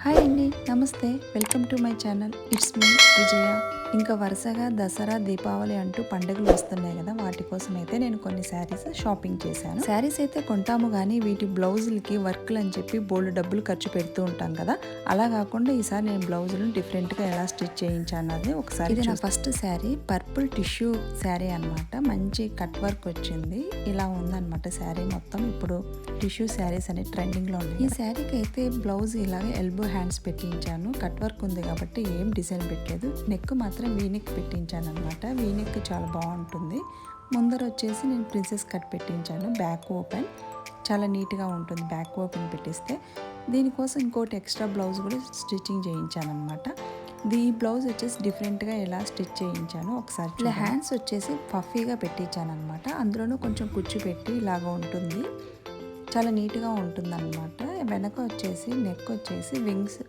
Hi అండి, నమస్తే. Welcome to my channel. It's me Vijaya. ఇంకా వరుసగా దసరా, దీపావళి అంటూ పండుగలు వస్తున్నాయి కదా, వాటి కోసం అయితే నేను కొన్ని శారీస్ షాపింగ్ చేశాను. శారీస్ అయితే కొంటాము కానీ వీటి బ్లౌజులకి వర్క్లు అని చెప్పి బోల్డ్ డబ్బులు ఖర్చు పెడుతూ ఉంటాం కదా, అలా కాకుండా ఈసారి నేను బ్లౌజులను డిఫరెంట్గా ఎలా స్టిచ్ చేయించాను అది ఒకసారి. ఇది నా first sari, purple tissue sari అనమాట. మంచి కట్ వర్క్ వచ్చింది. ఇలా ఉందన్నమాట శారీ మొత్తం. ఇప్పుడు టిష్యూ శారీస్ అనే ట్రెండింగ్లో ఉంది. ఈ శారీకి అయితే బ్లౌజ్ ఇలాగే ఎల్బో హ్యాండ్స్ పెట్టించాను. కట్ వర్క్ ఉంది కాబట్టి ఏం డిజైన్ పెట్టలేదు. నెక్ మాత్రం వీనెక్ పెట్టించాను అనమాట. వీనెక్ చాలా బాగుంటుంది. ముందర వచ్చేసి నేను ప్రిన్సెస్ కట్ పెట్టించాను. బ్యాక్ ఓపెన్ చాలా నీట్గా ఉంటుంది బ్యాక్ ఓపెన్ పెట్టిస్తే. దీనికోసం ఇంకోటి ఎక్స్ట్రా బ్లౌజ్ కూడా స్టిచ్చింగ్ చేయించాను అనమాట. ఈ బ్లౌజ్ వచ్చేసి డిఫరెంట్గా ఎలా స్టిచ్ చేయించాను ఒకసారి. ఇలా హ్యాండ్స్ వచ్చేసి పఫీగా పెట్టించాను అనమాట. అందులోనూ కొంచెం కుచ్చు పెట్టి ఇలాగ ఉంటుంది. చాలా నీట్గా ఉంటుంది అనమాట. వెనక వచ్చేసి నెక్ వచ్చేసి వింగ్స్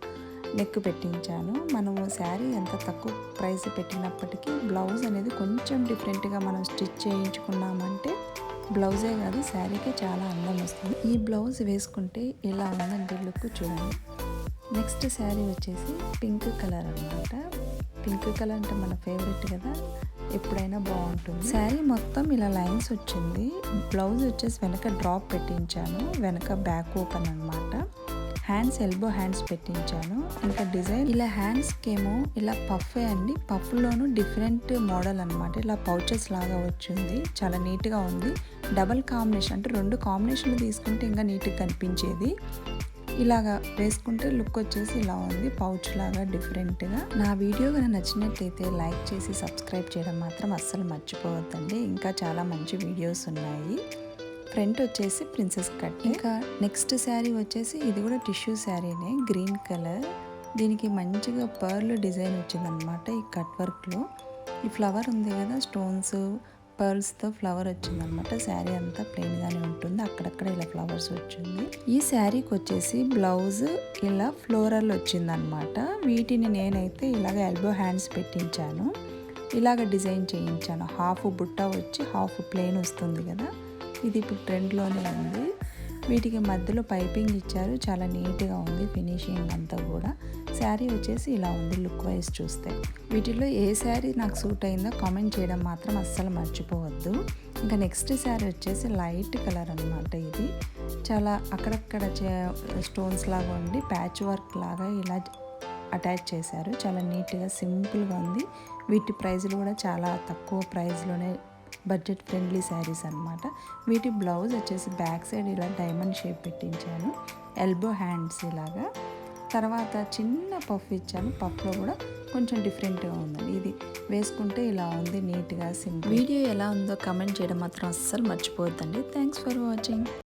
నెక్ పెట్టించాను. మనము శారీ ఎంత తక్కువ ప్రైస్ పెట్టినప్పటికీ బ్లౌజ్ అనేది కొంచెం డిఫరెంట్గా మనం స్టిచ్ చేయించుకున్నామంటే బ్లౌజే కాదు శారీకి చాలా అందం వస్తుంది. ఈ బ్లౌజ్ వేసుకుంటే ఇలా ఉందండి లుక్ చూడండి. నెక్స్ట్ శారీ వచ్చేసి పింక్ కలర్ అనమాట. పింక్ కలర్ అంటే మన ఫేవరెట్ కదా, ఎప్పుడైనా బాగుంటుంది. శారీ మొత్తం ఇలా లైన్స్ వచ్చింది. బ్లౌజ్ వచ్చేసి వెనక డ్రాప్ పెట్టించాను. వెనక బ్యాక్ ఓపెన్ అనమాట. హ్యాండ్స్ ఎల్బో హ్యాండ్స్ పెట్టించాను. ఇంకా డిజైన్ ఇలా హ్యాండ్స్కి ఏమో ఇలా పఫే అండి. పఫ్లోను డిఫరెంట్ మోడల్ అనమాట. ఇలా పౌచెస్ లాగా వచ్చింది. చాలా నీట్గా ఉంది. డబల్ కాంబినేషన్ అంటే 2 కాంబినేషన్లు తీసుకుంటే ఇంకా నీట్గా కనిపించేది. ఇలాగా వేసుకుంటే లుక్ వచ్చేసి ఇలా ఉంది, పౌచ్ లాగా డిఫరెంట్గా. నా వీడియో కనుక నచ్చినట్లయితే లైక్ చేసి సబ్స్క్రైబ్ చేయడం మాత్రం అస్సలు మర్చిపోవద్దండి. ఇంకా చాలా మంచి వీడియోస్ ఉన్నాయి. ఫ్రంట్ వచ్చేసి ప్రిన్సెస్ కట్. ఇంకా నెక్స్ట్ శారీ వచ్చేసి ఇది కూడా టిష్యూ శారీనే, గ్రీన్ కలర్. దీనికి మంచిగా పర్ల్ డిజైన్ వచ్చిందనమాట. ఈ కట్ వర్క్లో ఈ ఫ్లవర్ ఉంది కదా, స్టోన్స్ పర్ల్స్తో ఫ్లవర్ వచ్చిందనమాట. శారీ అంతా ప్లెయిన్గానే ఉంటుంది, అక్కడక్కడ ఇలా ఫ్లవర్స్ వచ్చింది. ఈ శారీకి వచ్చేసి బ్లౌజ్ ఇలా ఫ్లోరల్ వచ్చిందనమాట. వీటిని నేనైతే ఇలాగ ఎల్బో హ్యాండ్స్ పెట్టించాను. ఇలాగ డిజైన్ చేయించాను. హాఫ్ బుట్ట వచ్చి హాఫ్ ప్లెయిన్ వస్తుంది కదా, ఇది ఇప్పుడు ట్రెండ్లోనే ఉంది. వీటికి మధ్యలో పైపింగ్ ఇచ్చారు. చాలా నీట్గా ఉంది ఫినిషింగ్ అంతా కూడా. శారీ వచ్చేసి ఇలా ఉంది లుక్ వైజ్ చూస్తే. వీటిలో ఏ శారీ నాకు సూట్ అయిందో కామెంట్ చేయడం మాత్రం అస్సలు మర్చిపోవద్దు. ఇంకా నెక్స్ట్ శారీ వచ్చేసి లైట్ కలర్ అనమాట. ఇది చాలా అక్కడక్కడ స్టోన్స్ లాగా ఉండి ప్యాచ్ వర్క్ లాగా ఇలా అటాచ్ చేశారు. చాలా నీట్గా సింపుల్గా ఉంది. వీటి ప్రైస్లు కూడా చాలా తక్కువ ప్రైస్లోనే, బడ్జెట్ ఫ్రెండ్లీ శారీస్ అనమాట. వీటి బ్లౌజ్ వచ్చేసి బ్యాక్ సైడ్ ఇలా డైమండ్ షేప్ పెట్టించాను. ఎల్బో హ్యాండ్స్ ఇలాగా. తర్వాత చిన్న పఫ్ ఇచ్చాను. పఫ్లో కూడా కొంచెం డిఫరెంట్గా ఉందండి. ఇది వేసుకుంటే ఇలా ఉంది నీట్గా సింపుల్. వీడియో ఎలా ఉందో కమెంట్ చేయడం మాత్రం అస్సలు మర్చిపోవద్దండి. Thanks for watching.